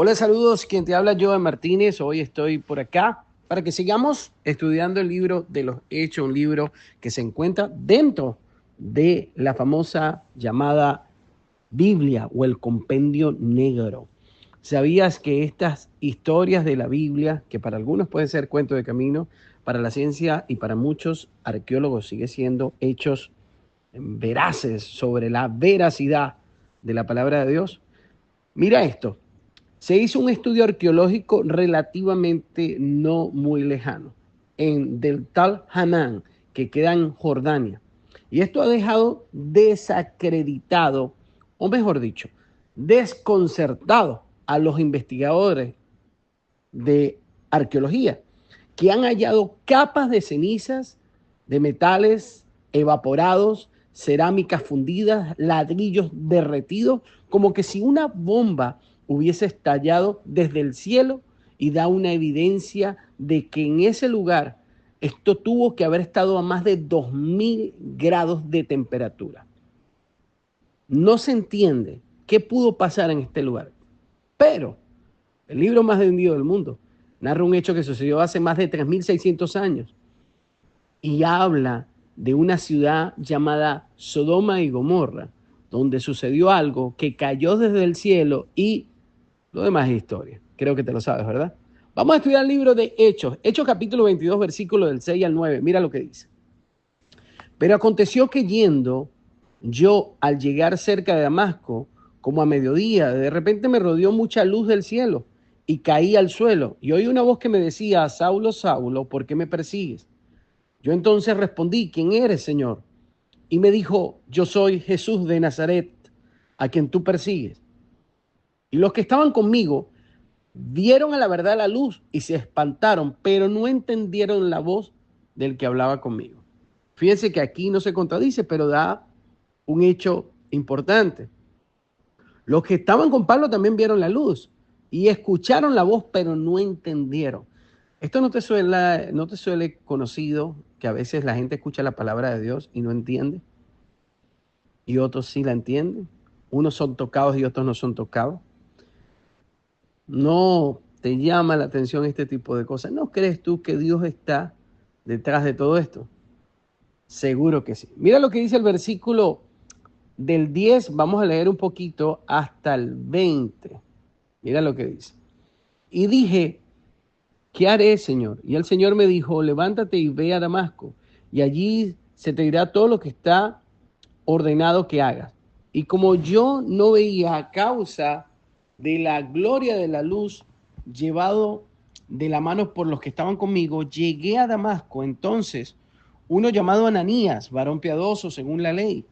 Hola, saludos. Quien te habla, Joe Martínez. Hoy estoy por acá para que sigamos estudiando el libro de los Hechos, un libro que se encuentra dentro de la famosa llamada Biblia o el Compendio Negro. ¿Sabías que estas historias de la Biblia, que para algunos pueden ser cuento de camino, para la ciencia y para muchos arqueólogos sigue siendo hechos veraces sobre la veracidad de la palabra de Dios? Mira esto. Se hizo un estudio arqueológico relativamente no muy lejano, en Del Tal Hanan, que queda en Jordania. Y esto ha dejado desacreditado, o mejor dicho, desconcertado a los investigadores de arqueología, que han hallado capas de cenizas, de metales evaporados, cerámicas fundidas, ladrillos derretidos, como que si una bomba hubiese estallado desde el cielo, y da una evidencia de que en ese lugar esto tuvo que haber estado a más de 2000 grados de temperatura. No se entiende qué pudo pasar en este lugar, pero el libro más vendido del mundo narra un hecho que sucedió hace más de 3600 años y habla de una ciudad llamada Sodoma y Gomorra, donde sucedió algo que cayó desde el cielo y lo demás es historia. Creo que te lo sabes, ¿verdad? Vamos a estudiar el libro de Hechos. Hechos capítulo 22, versículo del 6 al 9. Mira lo que dice. Pero aconteció que yendo yo al llegar cerca de Damasco, como a mediodía, de repente me rodeó mucha luz del cielo y caí al suelo. Y oí una voz que me decía: Saulo, Saulo, ¿por qué me persigues? Yo entonces respondí: ¿quién eres, Señor? Y me dijo: yo soy Jesús de Nazaret, a quien tú persigues. Y los que estaban conmigo vieron a la verdad la luz y se espantaron, pero no entendieron la voz del que hablaba conmigo. Fíjense que aquí no se contradice, pero da un hecho importante. Los que estaban con Pablo también vieron la luz y escucharon la voz, pero no entendieron. Esto no te suele conocido, que a veces la gente escucha la palabra de Dios y no entiende, y otros sí la entienden. Unos son tocados y otros no son tocados. ¿No te llama la atención este tipo de cosas? ¿No crees tú que Dios está detrás de todo esto? Seguro que sí. Mira lo que dice el versículo del 10, vamos a leer un poquito hasta el 20. Mira lo que dice. Y dije: ¿qué haré, Señor? Y el Señor me dijo: levántate y ve a Damasco, y allí se te dirá todo lo que está ordenado que hagas. Y como yo no veía, a causa de la gloria de la luz llevado de la mano por los que estaban conmigo, llegué a Damasco. Entonces uno llamado Ananías, varón piadoso según la ley,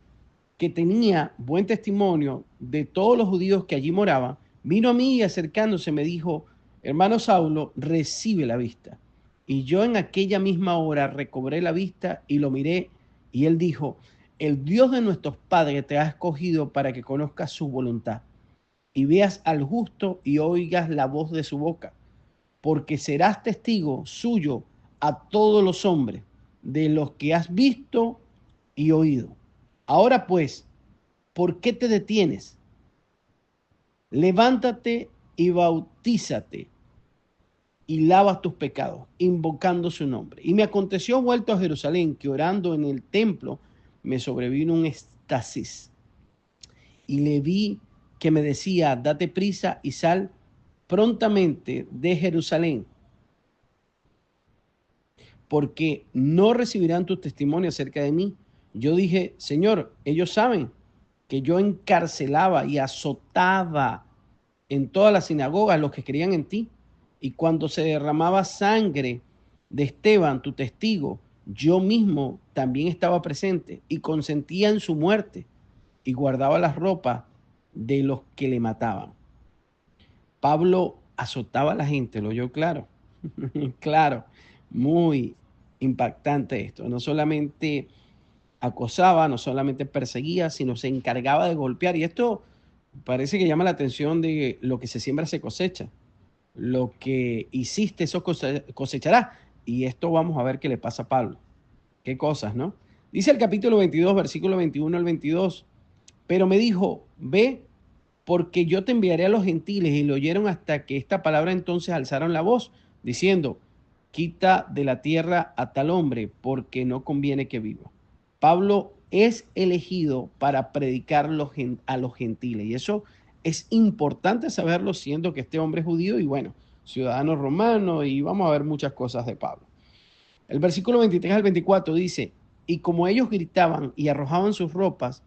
que tenía buen testimonio de todos los judíos que allí moraban, vino a mí y acercándose me dijo: hermano Saulo, recibe la vista. Y yo en aquella misma hora recobré la vista y lo miré, y él dijo: el Dios de nuestros padres te ha escogido para que conozcas su voluntad y veas al justo y oigas la voz de su boca, porque serás testigo suyo a todos los hombres de los que has visto y oído. Ahora pues, ¿por qué te detienes? Levántate y bautízate y lavas tus pecados, invocando su nombre. Y me aconteció vuelto a Jerusalén, que orando en el templo me sobrevino un éxtasis. Y le vi que me decía: date prisa y sal prontamente de Jerusalén, porque no recibirán tu testimonio acerca de mí. Yo dije: Señor, ellos saben que yo encarcelaba y azotaba en todas las sinagogas los que creían en ti. Y cuando se derramaba sangre de Esteban, tu testigo, yo mismo también estaba presente y consentía en su muerte y guardaba las ropas de los que le mataban. Pablo azotaba a la gente, lo oyó claro. Claro, muy impactante esto. No solamente acosaba, no solamente perseguía, sino se encargaba de golpear. Y esto parece que llama la atención de lo que se siembra se cosecha. Lo que hiciste, eso cosecharás. Y esto vamos a ver qué le pasa a Pablo. Qué cosas, ¿no? Dice el capítulo 22, versículo 21 al 22. Pero me dijo: ve porque yo te enviaré a los gentiles. Y lo oyeron hasta que esta palabra entonces alzaron la voz, diciendo, quita de la tierra a tal hombre, porque no conviene que viva. Pablo es elegido para predicar a los gentiles. Y eso es importante saberlo, siendo que este hombre es judío y bueno, ciudadano romano, y vamos a ver muchas cosas de Pablo. El versículo 23 al 24 dice, y como ellos gritaban y arrojaban sus ropas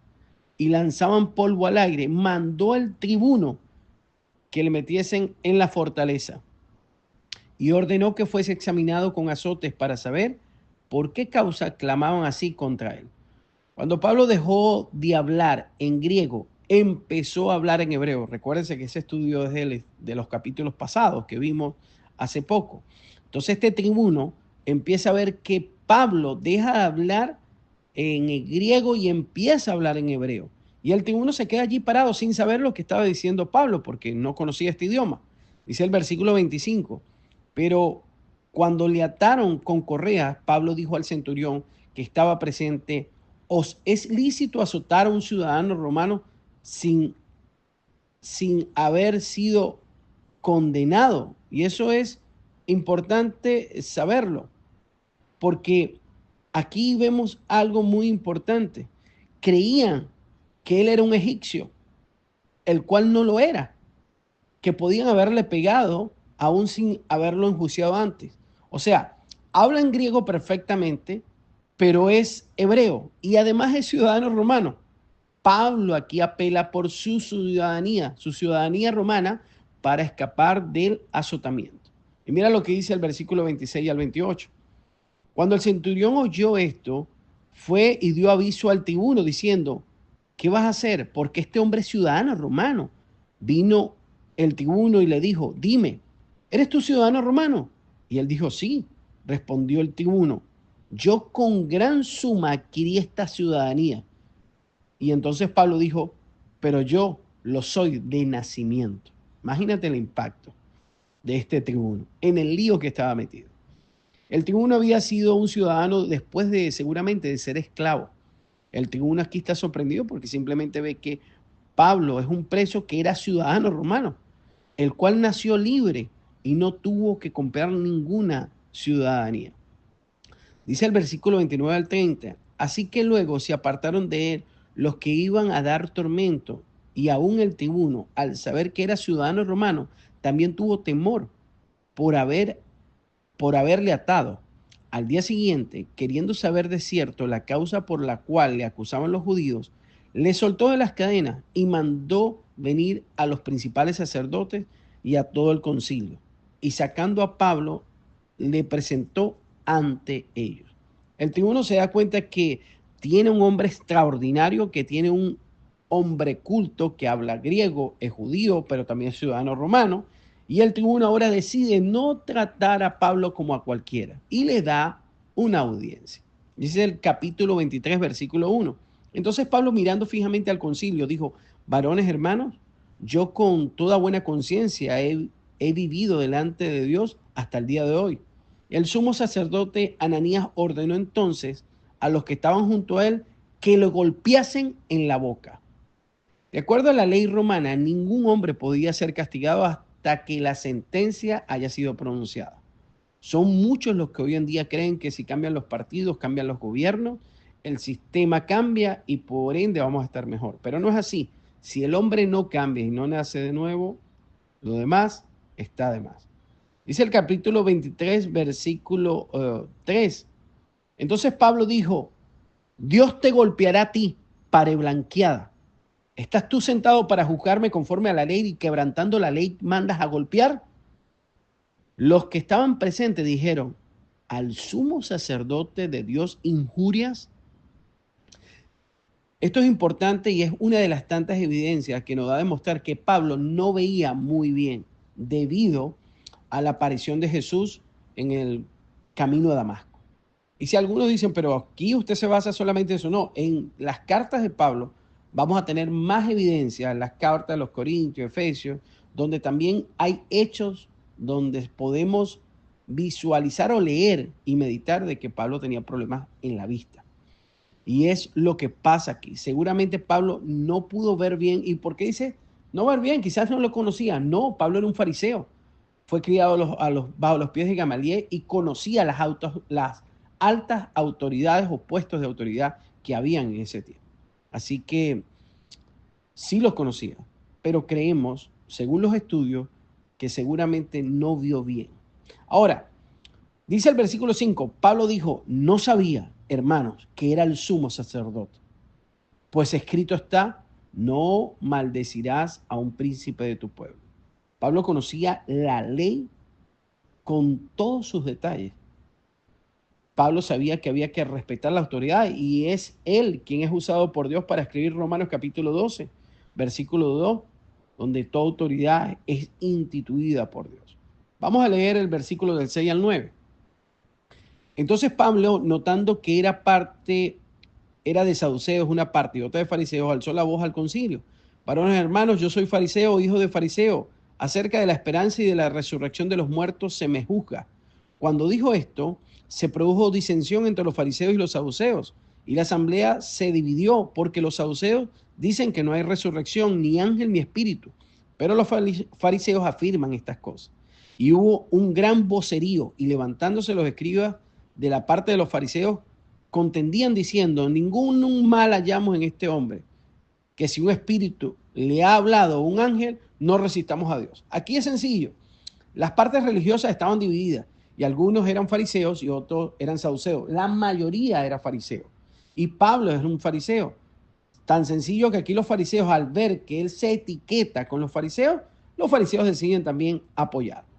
y lanzaban polvo al aire, mandó al tribuno que le metiesen en la fortaleza y ordenó que fuese examinado con azotes para saber por qué causa clamaban así contra él. Cuando Pablo dejó de hablar en griego, empezó a hablar en hebreo. Recuérdense que ese estudio es de los capítulos pasados que vimos hace poco. Entonces este tribuno empieza a ver que Pablo deja de hablar en el griego y empieza a hablar en hebreo. Y el tribuno se queda allí parado sin saber lo que estaba diciendo Pablo porque no conocía este idioma. Dice el versículo 25, pero cuando le ataron con correas, Pablo dijo al centurión que estaba presente, ¿os es lícito azotar a un ciudadano romano sin haber sido condenado? Y eso es importante saberlo, porque aquí vemos algo muy importante. Creían que él era un egipcio, el cual no lo era, que podían haberle pegado aún sin haberlo enjuiciado antes. O sea, habla en griego perfectamente, pero es hebreo y además es ciudadano romano. Pablo aquí apela por su ciudadanía romana, para escapar del azotamiento. Y mira lo que dice el versículo 26 al 28. Cuando el centurión oyó esto, fue y dio aviso al tribuno diciendo, ¿qué vas a hacer? Porque este hombre es ciudadano romano. Vino el tribuno y le dijo, dime, ¿eres tú ciudadano romano? Y él dijo, sí. Respondió el tribuno, yo con gran suma adquirí esta ciudadanía. Y entonces Pablo dijo, pero yo lo soy de nacimiento. Imagínate el impacto de este tribuno en el lío que estaba metido. El tribuno había sido un ciudadano después de seguramente de ser esclavo. El tribuno aquí está sorprendido porque simplemente ve que Pablo es un preso que era ciudadano romano, el cual nació libre y no tuvo que comprar ninguna ciudadanía. Dice el versículo 29 al 30, así que luego se apartaron de él los que iban a dar tormento, y aún el tribuno, al saber que era ciudadano romano, también tuvo temor por haberle atado. Al día siguiente, queriendo saber de cierto la causa por la cual le acusaban los judíos, le soltó de las cadenas y mandó venir a los principales sacerdotes y a todo el concilio. Y sacando a Pablo, le presentó ante ellos. El tribuno se da cuenta que tiene un hombre extraordinario, que tiene un hombre culto que habla griego, es judío, pero también es ciudadano romano. Y el tribuno ahora decide no tratar a Pablo como a cualquiera y le da una audiencia. Dice el capítulo 23, versículo 1. Entonces Pablo, mirando fijamente al concilio, dijo, varones hermanos, yo con toda buena conciencia he vivido delante de Dios hasta el día de hoy. El sumo sacerdote Ananías ordenó entonces a los que estaban junto a él que lo golpeasen en la boca. De acuerdo a la ley romana, ningún hombre podía ser castigado hasta que la sentencia haya sido pronunciada. Son muchos los que hoy en día creen que si cambian los partidos, cambian los gobiernos, el sistema cambia y por ende vamos a estar mejor. Pero no es así. Si el hombre no cambia y no nace de nuevo, lo demás está de más. Dice el capítulo 23, versículo 3. Entonces Pablo dijo, Dios te golpeará a ti, pared blanqueada. ¿Estás tú sentado para juzgarme conforme a la ley y quebrantando la ley mandas a golpear? Los que estaban presentes dijeron, ¿al sumo sacerdote de Dios injurias? Esto es importante y es una de las tantas evidencias que nos da a demostrar que Pablo no veía muy bien debido a la aparición de Jesús en el camino a Damasco. Y si algunos dicen, pero aquí usted se basa solamente en eso, no, en las cartas de Pablo vamos a tener más evidencia, en las cartas de los Corintios, Efesios, donde también hay hechos donde podemos visualizar o leer y meditar de que Pablo tenía problemas en la vista. Y es lo que pasa aquí. Seguramente Pablo no pudo ver bien. ¿Y por qué dice No va bien, quizás no lo conocía. No, Pablo era un fariseo. Fue criado bajo los pies de Gamaliel y conocía las altas autoridades o puestos de autoridad que habían en ese tiempo. Así que sí los conocía, pero creemos, según los estudios, que seguramente no vio bien. Ahora, dice el versículo 5, Pablo dijo, no sabía, hermanos, que era el sumo sacerdote, pues escrito está, no maldecirás a un príncipe de tu pueblo. Pablo conocía la ley con todos sus detalles. Pablo sabía que había que respetar la autoridad y es él quien es usado por Dios para escribir Romanos capítulo 12, versículo 2, donde toda autoridad es instituida por Dios. Vamos a leer el versículo del 6 al 9. Entonces Pablo, notando que era de saduceos una parte y otra de fariseos, alzó la voz al concilio. Varones hermanos, yo soy fariseo, hijo de fariseo. Acerca de la esperanza y de la resurrección de los muertos se me juzga. Cuando dijo esto, se produjo disensión entre los fariseos y los saduceos, y la asamblea se dividió porque los saduceos dicen que no hay resurrección, ni ángel ni espíritu, pero los fariseos afirman estas cosas. Y hubo un gran vocerío, y levantándose los escribas de la parte de los fariseos, contendían diciendo, ningún mal hallamos en este hombre, que si un espíritu le ha hablado a un ángel, no resistamos a Dios. Aquí es sencillo. Las partes religiosas estaban divididas y algunos eran fariseos y otros eran saduceos. La mayoría era fariseo. Y Pablo es un fariseo. Tan sencillo que aquí los fariseos, al ver que él se etiqueta con los fariseos deciden también apoyarlo.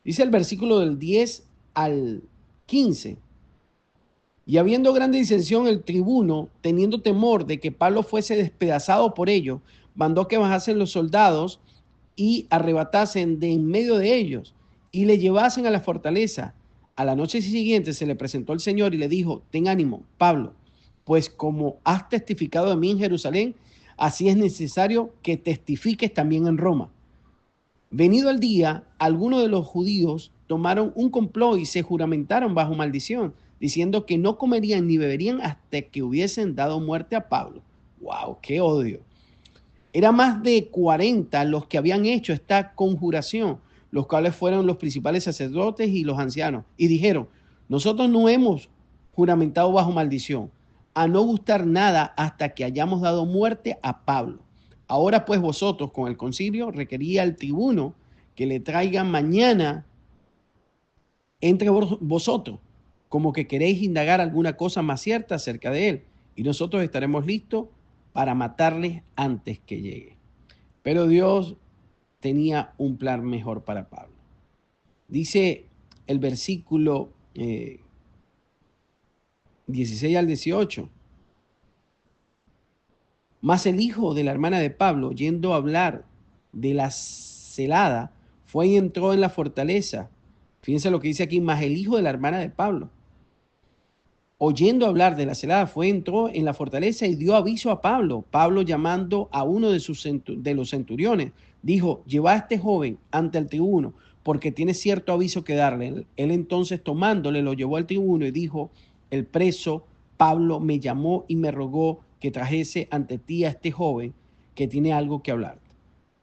Dice el versículo del 10 al 15. Y habiendo grande disensión, el tribuno, teniendo temor de que Pablo fuese despedazado por ello, mandó que bajasen los soldados y arrebatasen de en medio de ellos y le llevasen a la fortaleza. A la noche siguiente se le presentó el Señor y le dijo, ten ánimo, Pablo, pues como has testificado de mí en Jerusalén, así es necesario que testifiques también en Roma. Venido el día, algunos de los judíos tomaron un complot y se juramentaron bajo maldición, diciendo que no comerían ni beberían hasta que hubiesen dado muerte a Pablo. ¡Wow! ¡Qué odio! Era más de 40 los que habían hecho esta conjuración, los cuales fueron los principales sacerdotes y los ancianos. Y dijeron, nosotros no hemos juramentado bajo maldición, a no gustar nada hasta que hayamos dado muerte a Pablo. Ahora pues vosotros con el concilio requería al tribuno que le traigan mañana entre vosotros, como que queréis indagar alguna cosa más cierta acerca de él, y nosotros estaremos listos para matarles antes que llegue. Pero Dios tenía un plan mejor para Pablo. Dice el versículo 16 al 18. Mas el hijo de la hermana de Pablo, yendo a hablar de la celada, fue y entró en la fortaleza. Fíjense lo que dice aquí, mas el hijo de la hermana de Pablo, oyendo hablar de la celada, entró en la fortaleza y dio aviso a Pablo. Pablo, llamando a uno de los centuriones, dijo, lleva a este joven ante el tribuno, porque tiene cierto aviso que darle. Él entonces, tomándole, lo llevó al tribuno y dijo, el preso Pablo me llamó y me rogó que trajese ante ti a este joven que tiene algo que hablar.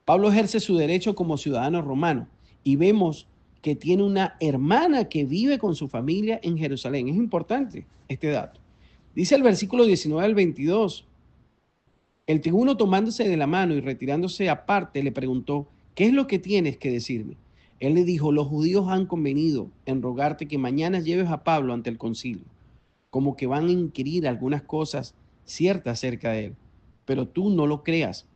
Pablo ejerce su derecho como ciudadano romano y vemos que tiene una hermana que vive con su familia en Jerusalén. Es importante este dato. Dice el versículo 19 al 22. El tribuno, tomándose de la mano y retirándose aparte, le preguntó, ¿qué es lo que tienes que decirme? Él le dijo, los judíos han convenido en rogarte que mañana lleves a Pablo ante el concilio, como que van a inquirir algunas cosas ciertas acerca de él. Pero tú no lo creas,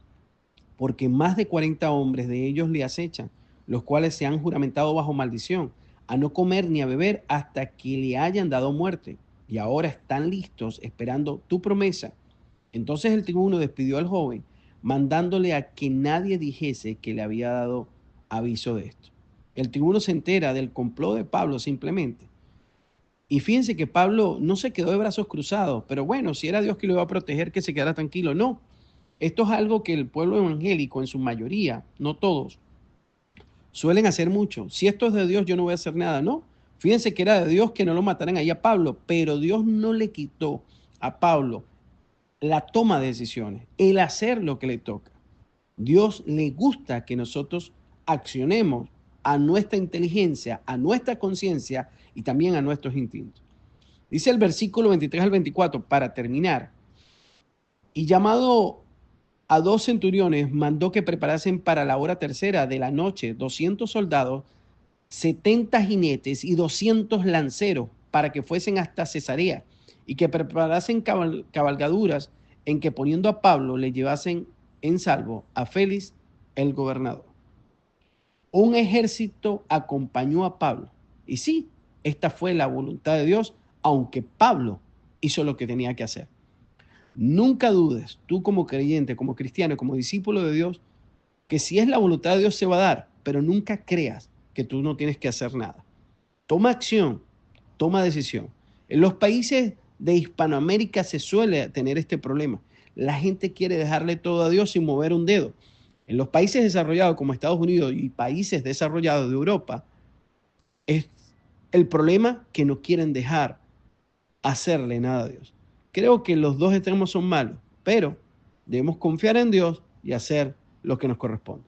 porque más de 40 hombres de ellos le acechan, los cuales se han juramentado bajo maldición, a no comer ni a beber hasta que le hayan dado muerte, y ahora están listos esperando tu promesa. Entonces el tribuno despidió al joven, mandándole a que nadie dijese que le había dado aviso de esto. El tribuno se entera del complot de Pablo simplemente. Y fíjense que Pablo no se quedó de brazos cruzados, pero bueno, si era Dios que lo iba a proteger, que se quedara tranquilo. No, esto es algo que el pueblo evangélico, en su mayoría, no todos, suelen hacer mucho. Si esto es de Dios, yo no voy a hacer nada, ¿no? Fíjense que era de Dios que no lo mataran ahí a Pablo, pero Dios no le quitó a Pablo la toma de decisiones, el hacer lo que le toca. Dios le gusta que nosotros accionemos a nuestra inteligencia, a nuestra conciencia y también a nuestros instintos. Dice el versículo 23 al 24, para terminar, y llamado a 2 centuriones, mandó que preparasen para la hora tercera de la noche 200 soldados, 70 jinetes y 200 lanceros para que fuesen hasta Cesarea y que preparasen cabalgaduras en que poniendo a Pablo le llevasen en salvo a Félix el gobernador. Un ejército acompañó a Pablo. Y sí, esta fue la voluntad de Dios, aunque Pablo hizo lo que tenía que hacer. Nunca dudes, tú como creyente, como cristiano, como discípulo de Dios, que si es la voluntad de Dios se va a dar, pero nunca creas que tú no tienes que hacer nada. Toma acción, toma decisión. En los países de Hispanoamérica se suele tener este problema. La gente quiere dejarle todo a Dios sin mover un dedo. En los países desarrollados como Estados Unidos y países desarrollados de Europa, es el problema que no quieren dejar hacerle nada a Dios. Creo que los dos extremos son malos, pero debemos confiar en Dios y hacer lo que nos corresponde.